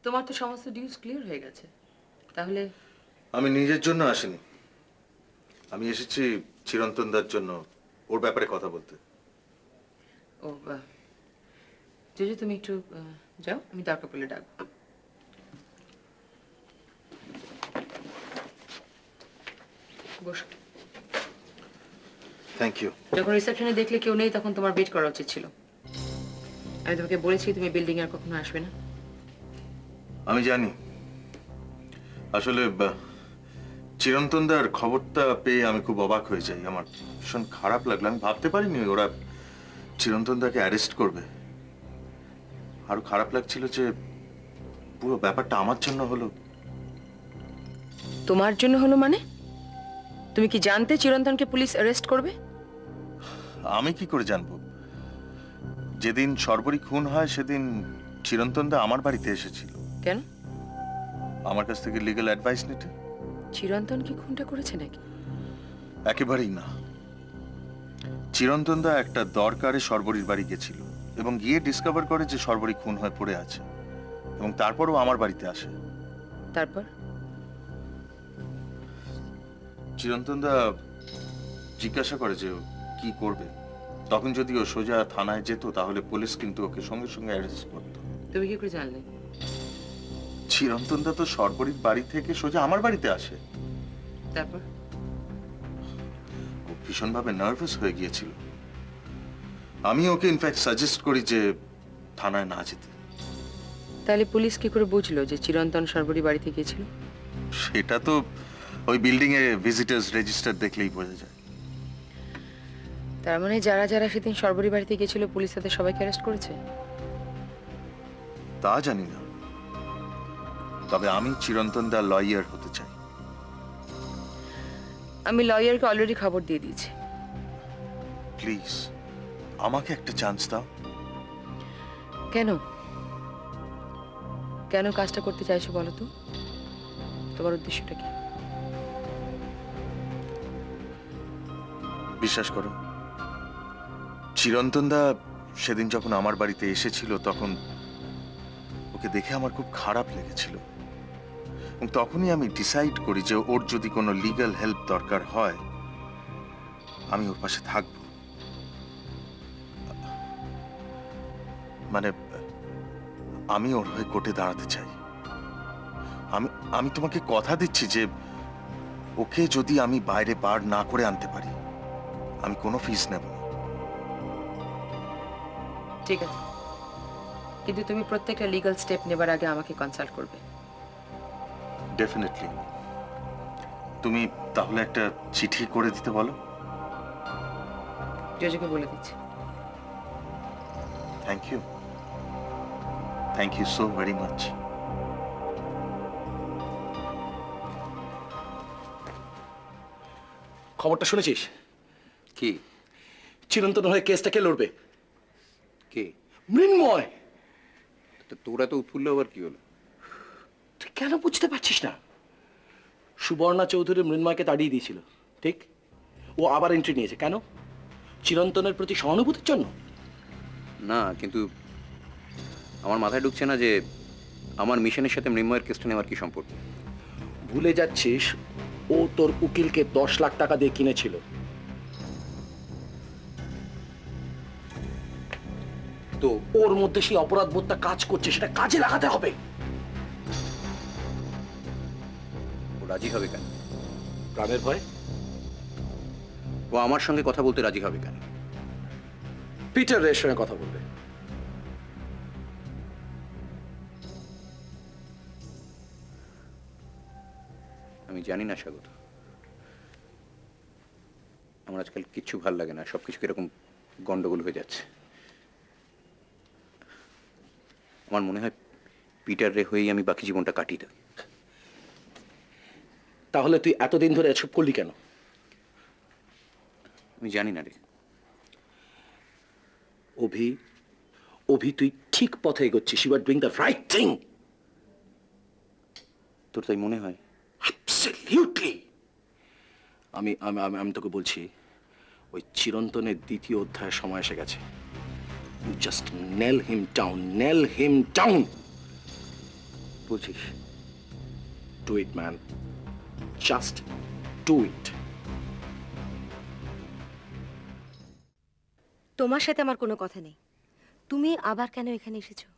তোমার তো সমস্ত ডিউস ক্লিয়ার হয়ে গেছে, তাহলে? আমি নিজের জন্য আসিনি, আমি এসেছি চিরন্তন দার জন্য, ওর ব্যাপারে কথা বলতে। ও যদি তুমি একটু যাও, আমি দরকার পড়লে ডাকবো। বসো। Thank you. যখন রিসেপশনে দেখলে কেউ নেই তখন তোমার ওয়েট করা উচিত ছিল। আমি তোমাকে বলেছি তুমি বিল্ডিং এ আর কখনো আসবে না। আমি জানি, আসলে চিরন্তন দার খবরটা পেয়ে আমি খুব অবাক হয়ে যাই, আমার ভীষণ খারাপ লাগলো। আমি ভাবতে পারিনি ওরা চিরন্তন দাকে অ্যারেস্ট করবে। আরো খারাপ লাগছিল যে পুরো ব্যাপারটা আমার জন্য হলো। তোমার জন্য হলো মানে? তুমি কি জানতে চিরন্তনকে পুলিশ অ্যারেস্ট করবে? আমি কি করে জানবো? যেদিন সর্বরী খুন হয় সেদিন চিরন্তন দা আমার বাড়িতে এসেছিল। কেন? আমার কাছ থেকে লিগ্যাল অ্যাডভাইস নিতে। চিরন্তন কি খুনটা করেছে নাকি? একেবারেই না। চিরন্তন দা একটা দরকারে সর্বরীর বাড়ি গেছিল এবং গিয়ে ডিসকভার করে যে সর্বরী খুন হয়ে পড়ে আছে, এবং তারপরও আমার বাড়িতে আসে। তারপর? চিরন্তন দা জিজ্ঞাসা করে যে ও কি করবে। তখন যদি ও সোজা থানায় যেত তাহলে পুলিশ কিন্তু ওকে সঙ্গে সঙ্গে অ্যারেস্ট করতো। তুমি কি করে জানলে? চিরন্তন দা তো সর্বরীর বাড়ি থেকে সোজা আমার বাড়িতে আসে। তারপর? ও ভীষণভাবে নার্ভাস হয়ে গিয়েছিল। আমি ওকে ইনফ্যাক্ট সাজেস্ট করি যে থানায় না যেতে। তাহলে পুলিশ কি করে বুঝলো যে চিরন্তন সর্বরী বাড়িতে গিয়েছিল? সেটা তো ওই বিল্ডিং এ ভিজিটার্স রেজিস্টার দেখলেই বোঝা যায়। তার মানে যারা যারা সেদিন সর্বরী বাড়িতে গিয়েছিল পুলিশ তাদের সবাইকে অ্যারেস্ট করেছে? তা জানি না, তবে আমি চিরন্তন দা লয়ার হতে চাই। আমি লয়ারকে অলরেডি খবর দিয়ে দিয়েছি। প্লিজ আমাকে একটা চান্স দাও। কেন? কেন কাজটা করতে চাইছো বলো তো? তোমার উদ্দেশ্যটা কি? বিশ্বাস করো, চিরন্তন দা সেদিন যখন আমার বাড়িতে এসেছিল তখন ওকে দেখে আমার খুব খারাপ লেগেছিল, এবং তখনই আমি ডিসাইড করি যে ওর যদি কোনো লিগ্যাল হেল্প দরকার হয় আমি ওর পাশে থাকব। মানে আমি ওর হয়ে কোর্টে দাঁড়াতে চাই। আমি আমি তোমাকে কথা দিচ্ছি যে ওকে যদি আমি বাইরে বার না করে আনতে পারি আমি কোনো ফিস নেব না। ঠিক আছে, কিন্তু তুমি প্রত্যেকটা লিগ্যাল স্টেপ নেবার আগে আমাকে কনসাল্ট করবে। ডেফিনেটলি। তুমি তাহলে একটা চিঠি করে দিতে বলো। জজকে বলে দিচ্ছি। Thank you, thank you so very much. খবরটা শুনেছিস? কি? চিরন্তন হয়ে কেসটা কে লড়বে? কে? মৃন্ময়। তোরা তো উৎফুল্ল, আবার কি হলো? তুই কেন বুঝতে পারছিস না? সুবর্ণা চৌধুরী মৃন্ময়কে তাড়িয়ে দিয়েছিল, ঠিক? ও আবার এন্ট্রি নিয়েছে কেন? চিরন্তনের প্রতি সহানুভূতির জন্য? না, কিন্তু আমার মাথায় ঢুকছে না যে আমার মিশনের সাথে মৃন্ময়ের কেসটা নেওয়ার কি সম্পর্ক। ভুলে যাচ্ছিস ও তোর উকিলকে 10 লাখ টাকা দিয়ে কিনেছিল। তো ওর মধ্যে সেই অপরাধ বোধটা কাজ করছে, সেটা কাজে লাগাতে হবে। ও রাজি হবে কেন? প্রাণের ভয়। ও আমার সঙ্গে কথা বলতে রাজি হবে কেন? পিটার রের সঙ্গে কথা বলবে। আমি জানি না স্বাগত, আমার আজকাল কিচ্ছু ভাল লাগে না, সবকিছু কিরকম গন্ডগোল হয়ে যাচ্ছে। আমার মনে হয় পিটার রে হয়েই আমি বাকি জীবনটা কাটিয়ে দেব। তাহলে তুই এতদিন ধরে এসব করলি কেন? আমি জানি না রে। অভি, অভি তুই ঠিক পথে এগোচ্ছিস। You are doing the right thing. তোর তাই মনে হয়? অ্যাবসলিউটলি। আমি আমি আমি আমি তোকে বলছি, ওই চিরন্তনের দ্বিতীয় অধ্যায়ের সময় এসে গেছে। You just nail him down, nail him down. বলছিস, do it man, just do it. তোমার সাথে আমার কোনো কথা নেই। তুমি আবার কেন এখানে এসেছো?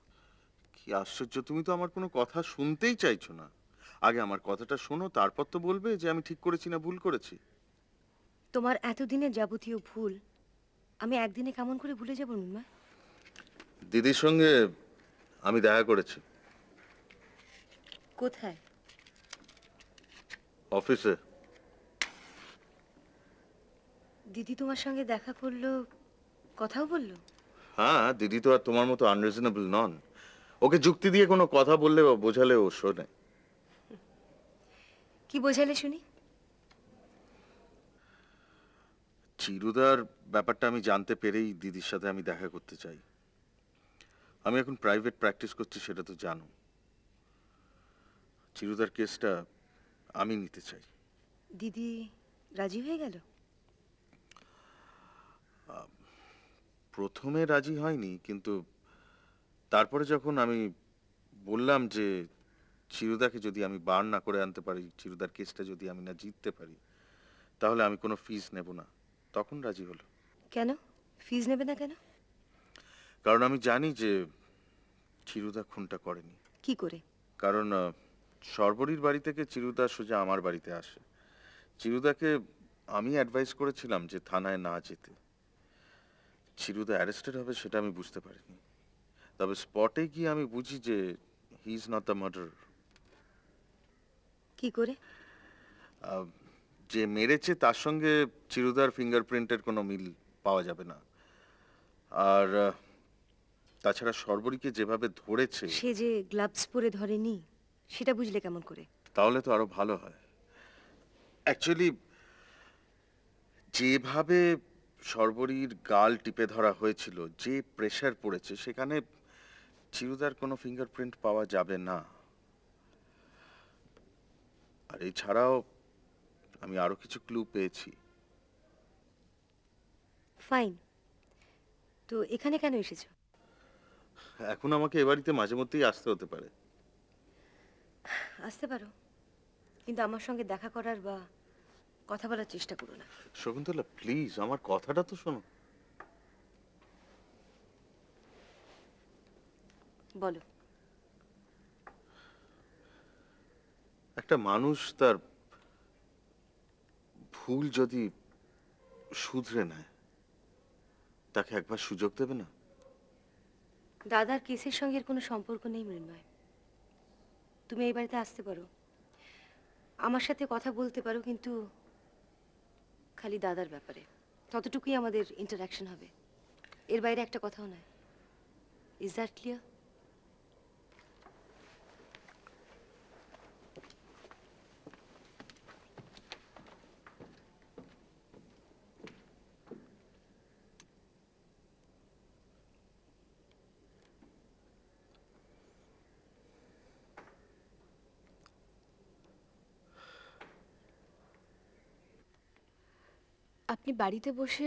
কি আশ্চর্য, তুমি তো আমার কোনো কথা শুনতেই চাইছো না। আগে আমার কথাটা শোনো, তারপর তো বলবে যে আমি ঠিক করেছি না ভুল করেছি। তোমার এতদিনের যাবতীয় ভুল আমি একদিনে কেমন করে ভুলে যাবো মৃন্ময়? দিদির সঙ্গে আমি দেখা করেছি কোথায়? অফিসে। দিদি তোমার সঙ্গে দেখা করলো, কথাও বললো? হ্যাঁ, দিদি তো আর তোমার মতো আনরিজনেবল নন। ওকে যুক্তি দিয়ে কোনো কথা বললে বা বোঝালে ও শোনে। কি বোঝালে শুনি? চিরুদার ব্যাপারটা আমি জানতে পেরেই দিদির সাথে আমি দেখা করতে চাই। আমি এখন প্রাইভেট প্র্যাকটিস করছি, সেটা তো জানো। চিরুদার কেসটা আমি নিতে চাই। দিদি রাজি হয়ে গেল? প্রথমে রাজি হয়নি, কিন্তু তারপরে যখন আমি বললাম যে চিরুদাকে যদি আমি বার না করে আনতে পারি, চিরুদার কেসটা যদি আমি না জিততে পারি, তাহলে আমি কোনো ফিস নেব না, তখন রাজি হলো। কেন ফিজ নেবে না কেন? কারণ আমি জানি যে চিরুদা খুনটা করেনি। কি করে? কারণ সর্বরীর বাড়ি থেকে চিরুদা সোজা আমার বাড়িতে আসে। চিরুদাকে আমি অ্যাডভাইস করেছিলাম যে থানায় না যেতে। চিরুদা অ্যারেস্টেড হবে সেটা আমি বুঝতে পারিনি, তবে স্পটে গিয়ে আমি বুঝি যে he is not the murderer. কি করে? যে মেরেছে তার সঙ্গে চিরুদার ফিঙ্গারপ্রিন্টের কোনো মিল পাওয়া যাবে না। আর তাছাড়া সর্বরীকে যেভাবে ধরেছে, সে যে গ্লাভস পরে ধরেনি সেটা বুঝলে কেমন করে? তাহলে তো আরো ভালো হয়। অ্যাকচুয়ালি যেভাবে সর্বরীর গাল টিপে ধরা হয়েছিল, যে প্রেশার পড়েছে, সেখানে চিরুদার কোনো ফিঙ্গারপ্রিন্ট পাওয়া যাবে না। আর এছাড়াও আমি আরো কিছু ক্লু পেয়েছি। ফাইন, তো এখানে কেন এসেছো? এখন আমাকে এ বাড়িতে মাঝে মধ্যেই আসতে হতে পারে। আসতে পারো, কিন্তু আমার সঙ্গে দেখা করার বা কথা বলার চেষ্টা করো না। শকুন্তলা প্লিজ, আমার কথাটা তো শোনো। বলো। একটা মানুষ তার ভুল যদি শুধরে নেয়, তাকে একবার সুযোগ দেবে না? দাদার কেসের সঙ্গে এর কোনো সম্পর্ক নেই মৃন্ময়। তুমি এই বাড়িতে আসতে পারো, আমার সাথে কথা বলতে পারো, কিন্তু খালি দাদার ব্যাপারে ততটুকুই আমাদের ইন্টারাকশন হবে, এর বাইরে একটা কথাও নয়। Is that clear? আপনি বাড়িতে বসে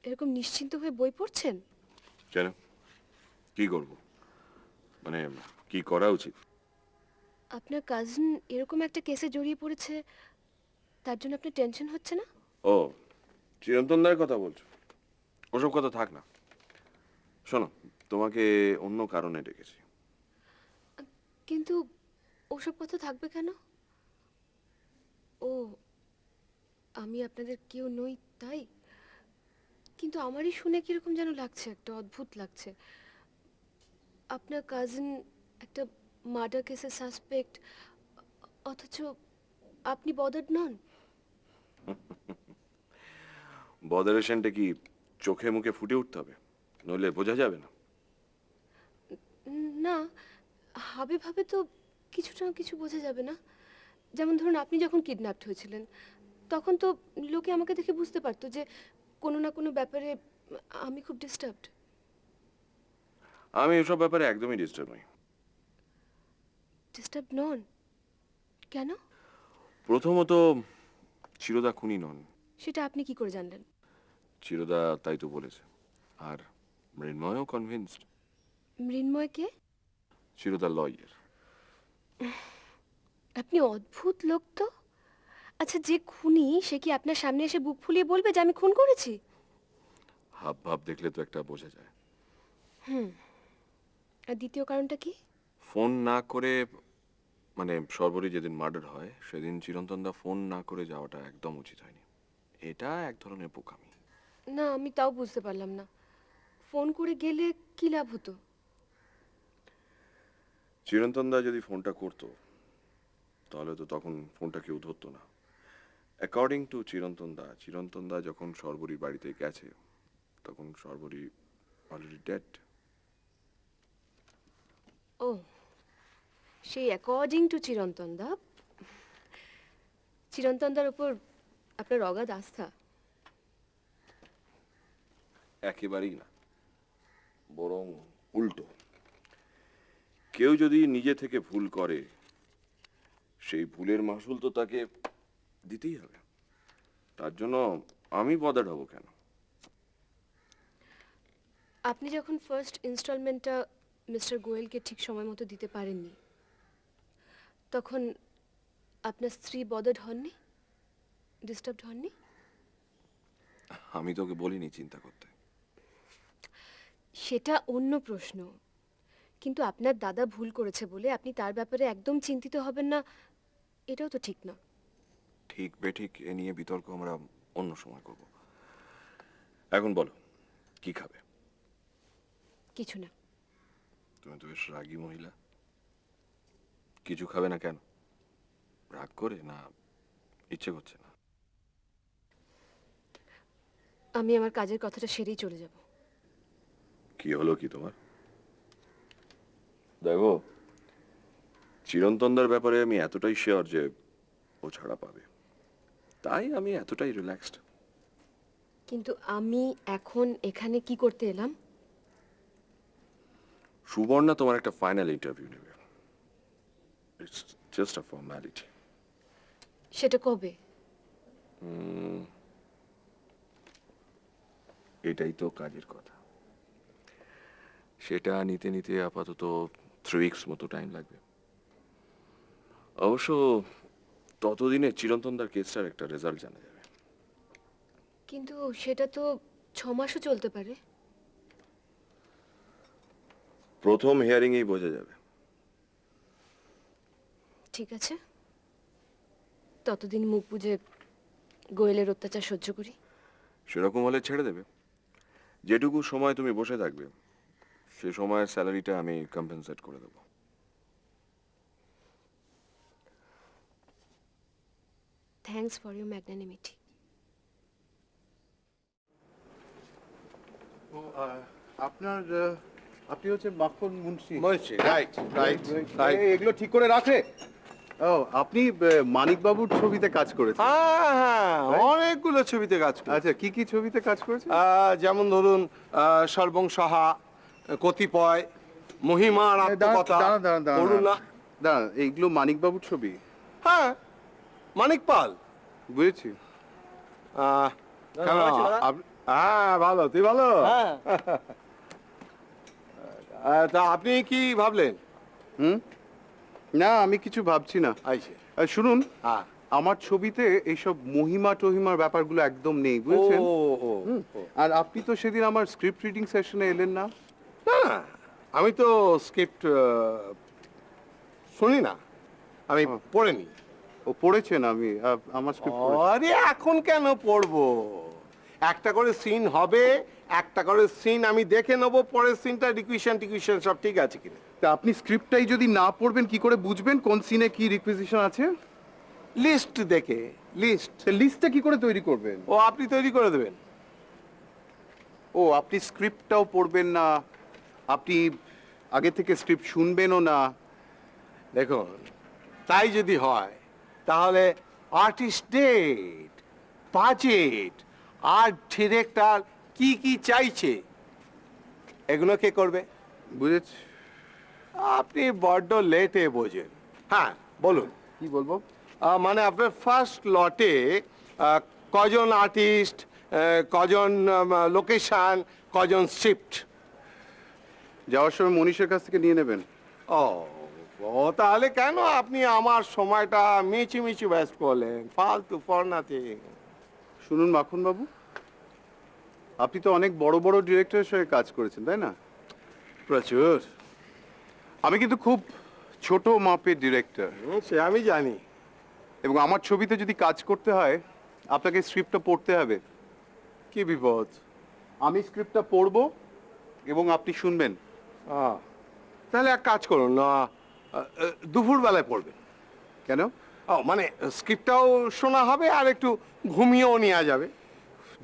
এরকম নিশ্চিন্ত হয়ে বই পড়ছেন? কেন, কি করব, মানে কি করা উচিত? আপনার কাজিন এরকম একটা কেসে জড়িয়ে পড়েছে, তার জন্য আপনার টেনশন হচ্ছে না? ও, চিরন্তনদার কথা বলছো? ওসব কথা থাক না। শোনো, তোমাকে অন্য কারণে ডেকেছি। কিন্তু ওসব কথা থাকবে কেন? ও, আমি আপনাদের কেউ নই তাই? কিন্তু আমারই শুনে কিরকম যেন লাগছে, একটা অদ্ভুত লাগছে। আপনার কাজিন একটা মার্ডার কেসের সাসপেক্ট, অথচ আপনি বদার্ড নন। বদারেশনটা কি চোখে মুখে ফুটে উঠতে হবে, নইলে বোঝা যাবে না? না, ভাবে ভাবে তো কিছুটা কিছু বোঝা যাবে না। যেমন ধরুন, আপনি যখন কিডন্যাপড হয়েছিলেন তখন তো লোকে আমাকে দেখে বুঝতে পারতো যে কোনো না কোনো ব্যাপারে আমি খুব ডিস্টার্বড। আমি এসব ব্যাপারে একদমই ডিস্টার্ব নই। ডিস্টার্ব নন কেন? প্রথমত, চিরদা খুনি নন। সেটা আপনি কি করে জানলেন? চিরদা তাই তো বলেছে, আর মৃন্ময়ও কনভিন্সড। মৃন্ময় কে? চিরদা লয়ার। আপনি অদ্ভুত লোক তো। আচ্ছা, যে খুনি সে কি আপনার সামনে এসে বুক ফুলিয়ে বলবে যে আমি খুন করেছি? হাব ভাব দেখলে তো একটা বোঝা যায়। আর দ্বিতীয় কারণটা কি? ফোন না করে, মানে সর্বরী যেদিন মার্ডার হয় সেদিন চিরন্তন দা ফোন না করে যাওয়াটা একদম উচিত হয়নি। এটা এক ধরনের বোকামি। না, আমি তাও বুঝতে পারলাম না। ফোন করে গেলে কি লাভ হতো? চিরন্তন দা যদি ফোনটা করতো তাহলে তো তখন ফোনটা কেউ ধরতো না। অ্যাকর্ডিং টু চিরন্তন দা যখন সর্বরীর বাড়িতে গেছে তখন সর্বরী অলরেডি ডেড। ও, সেই অ্যাকর্ডিং টু চিরন্তনদা। চিরন্তনদার উপর আপনার অগাধ আস্থা? একেবারেই না, বরং উল্টো। কেউ যদি নিজে থেকে ভুল করে সেই ভুলের মাসুল তো তাকে দিতেই হবে। তার জন্য আমি বদার্ড হব কেন? আপনি যখন ফার্স্ট ইনস্টলমেন্টটা মিস্টার গোয়েলকে ঠিক সময় মতো দিতে পারেননি, তখন আপনার স্ত্রী বদার্ড হননি? ডিস্টার্বড হননি? আমি তোকে বলিনি চিন্তা করতে। সেটা অন্য প্রশ্ন। কিন্তু আপনার দাদা ভুল করেছে বলে আপনি তার ব্যাপারে একদম চিন্তিত হবেন না, এটাও তো ঠিক না। ঠিক বেঠিক এ নিয়ে বিতর্ক আমরা অন্য সময় করব। এখন বলো, কি খাবে? কিছু না। তুমি তো বেশ রাগী মহিলা। কিছু খাবে না কেন? রাগ করে না ইচ্ছে করছে না? আমি আমার কাজের কথাটা সেরেই চলে যাব। কি হলো কি তোমার? দেখো, চিরন্তনদার ব্যাপারে আমি এতটাই শিওর যে ও ছাড়া পাবে, তাই আমি এতটাই রিল্যাক্সড। কিন্তু আমি এখন এখানে কি করতে এলাম? সুবর্ণা তোমার একটা ফাইনাল ইন্টারভিউ নেবে। It's just a formality. সেটা কবে? এটাই তো কাজের কথা। সেটা নিতে নিতে আপাতত 3 উইকস মতো টাইম লাগবে। অবশ্য ততদিনে চিরন্তনদার কেসটার একটা রেজাল্ট জানা যাবে। কিন্তু সেটা তো 6 মাসও চলতে পারে। প্রথম হিয়ারিংয়েই বোঝা যাবে। ঠিক আছে, ততদিন মুখ বুজে গোয়েলের অত্যাচার সহ্য করি। সেরকম হলে ছেড়ে দেবে। যেটুকু সময় তুমি বসে থাকবে সে সময়ের স্যালারিটা আমি কম্পেনসেট করে দেবো। Thanks for your magnanimity. আপনার আপনি হচ্ছে মাখন মুন্সি। বলছি রাইট রাইট এগুলো ঠিক করে রাখে। ও, আপনি মানিকবাবুর ছবিতে কাজ করেছেন? হ্যাঁ হ্যাঁ অনেকগুলো ছবিতে কাজ করেছি। আচ্ছা, কি কি ছবিতে কাজ করেছেন? যেমন ধরুন সর্বং সাহা, কতিপয়, মহিমার আত্মকথা, করুণা। দাঁড়ান, এইগুলো মানিকবাবুর ছবি? হ্যাঁ, মানিক পাল। বুঝেছি। কেন, হ্যাঁ ভালো, তুই ভালো? তা আপনি কি ভাবলেন? না, আমি কিছু ভাবছি না। আইছে শুনুন, হ্যাঁ। আমার ছবিতে এইসব মহিমা টহিমার ব্যাপারগুলো একদম নেই, বুঝেছেন? আর আপনি তো সেদিন আমার স্ক্রিপ্ট রিডিং সেশনে এলেন না। না না, আমি তো স্ক্রিপ্ট শুনি না, আমি পড়িনি। ও, পড়েছেন? আমি আমার স্ক্রিপ্ট আরে এখন কেন পড়বো? একটা করে সিন হবে, একটা করে সিন আমি দেখে নেবো, পরের সিনটা রিকুইশন টিকুইশন সব ঠিক আছে কিনা। তা আপনি স্ক্রিপ্টটাই যদি না পড়বেন কি করে বুঝবেন কোন সিনে কি রিকুইজিশন আছে? লিস্ট দেখে, লিস্ট। লিস্টটা কি করে তৈরি করবেন? ও আপনি তৈরি করে দেবেন? ও, আপনি স্ক্রিপ্টটাও পড়বেন না, আপনি আগে থেকে স্ক্রিপ্ট শুনবেনও না? দেখুন, তাই যদি হয় তাহলে আর্টিস্ট ডেট, বাজেট আর ডিরেক্টর কি কি চাইছে এগুলো কে করবে? বুঝেছি। আপনি বড্ড লেটে বোঝেন। হ্যাঁ বলুন। কি বলবো? মানে আপনার ফার্স্ট লটে কজন আর্টিস্ট, কজন লোকেশন, কজন শিফট? যাওয়ার সময় মনীষের কাছ থেকে নিয়ে নেবেন। ও ও তাহলে কেন আপনি আমার সময়টা মিচি ওয়েস্ট করলেন ফালতু ফর নাথিং? শুনুন মাখন বাবু, আপনি তো অনেক বড় বড় ডিরেক্টরের সঙ্গে কাজ করেছেন, তাই না? প্রচুর। আমি কিন্তু খুব ছোট মাপের ডিরেক্টর, সে আমি জানি। এবং আমার ছবিতে যদি কাজ করতে হয় আপনাকে স্ক্রিপ্টটা পড়তে হবে। কি বিপদ? আমি স্ক্রিপ্টটা পড়বো এবং আপনি শুনবেন। তাহলে এক কাজ করুন না, দুপুর বেলায় পড়বেন। কেন? ও মানে স্ক্রিপ্টটাও শোনা হবে আর একটু ঘুমিয়েও নেওয়া যাবে।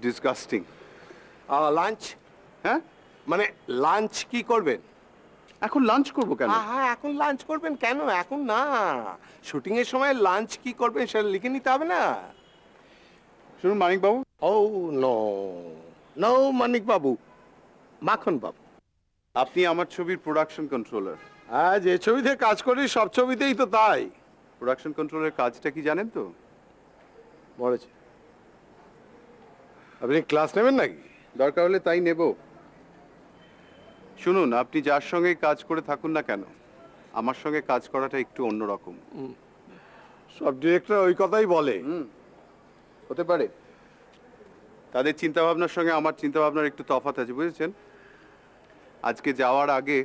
ডিসগাস্টিং। লাঞ্চ? হ্যাঁ, মানে লাঞ্চ কি করবেন? এখন লাঞ্চ করবো কেন? হ্যাঁ, এখন লাঞ্চ করবেন কেন? এখন না, শুটিং এর সময় লাঞ্চ কি করবেন সেটা লিখে নিতে হবে না? শুনুন মানিক বাবু, ও নো নো, মানিক বাবু, মাখন বাবু। আপনি আমার ছবির প্রোডাকশন কন্ট্রোলার। হ্যাঁ, যে ছবিতে কাজ করি সব ছবিতেই তো তাই। প্রোডাকশন কন্ট্রোলের কাজটা কি জানেন তো? বলেছে। আপনি ক্লাস নেবেন নাকি? দরকার হলে তাই নেব। শুনুন, আপনি যার সঙ্গে কাজ করে থাকুন না কেন, আমার সঙ্গে কাজ করাটা একটু অন্যরকম। সব ডিরেক্টর ওই কথাই বলে। হতে পারে, তাদের চিন্তাভাবনার সঙ্গে আমার চিন্তাভাবনার একটু তফাৎ আছে, বুঝেছেন? আজকে যাওয়ার আগে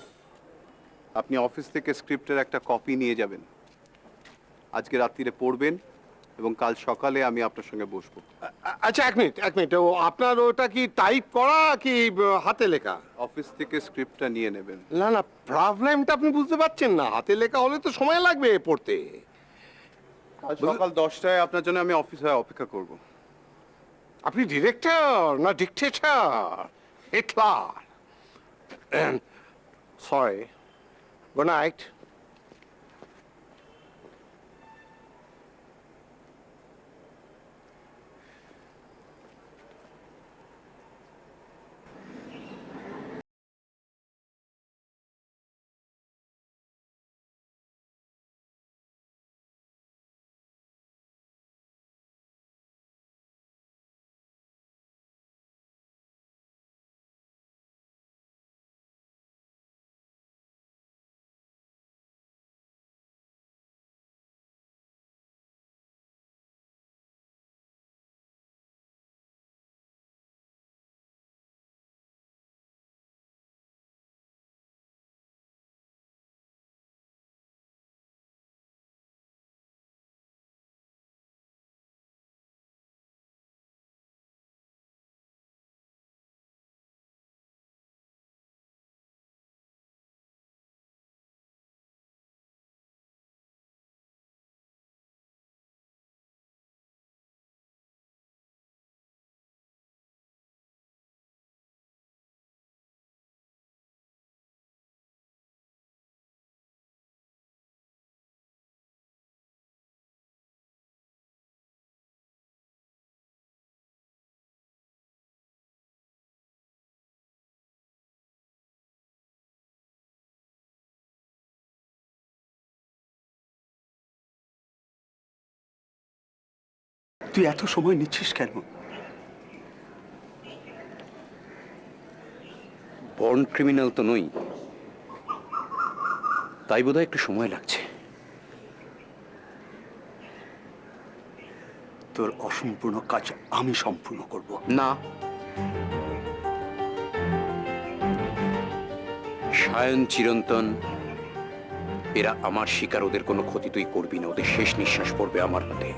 আপনি অফিস থেকে স্ক্রিপ্টের একটা কপি নিয়ে যাবেন। আজকে রাত্রিরে পড়বেন এবং কাল সকালে আমি আপনার সঙ্গে বসবো। আচ্ছা, এক মিনিট, ও আপনার ওটা কি টাইপ করা কি হাতে লেখা? অফিস থেকে স্ক্রিপ্টটা নিয়ে নেবেন। না, প্রবলেমটা আপনি বুঝতে পারছেন না। হাতে লেখা হলে তো সময় লাগবে পড়তে। কাল সকাল 10টায় আপনার জন্য আমি অফিসে অপেক্ষা করব। আপনি ডিরেক্টর না dictator? Hitler. Sorry, good night. তুই এত সময় নিচ্ছিস কেন? বর্ন ক্রিমিনাল তো নই, তাই বোধহয় একটু সময় লাগছে। তোর অসম্পূর্ণ কাজ আমি সম্পূর্ণ করব। না, সায়ন, চিরন্তন এরা আমার শিকার, ওদের কোনো ক্ষতি তুই করবি না। ওদের শেষ নিঃশ্বাস পড়বে আমার হাতে।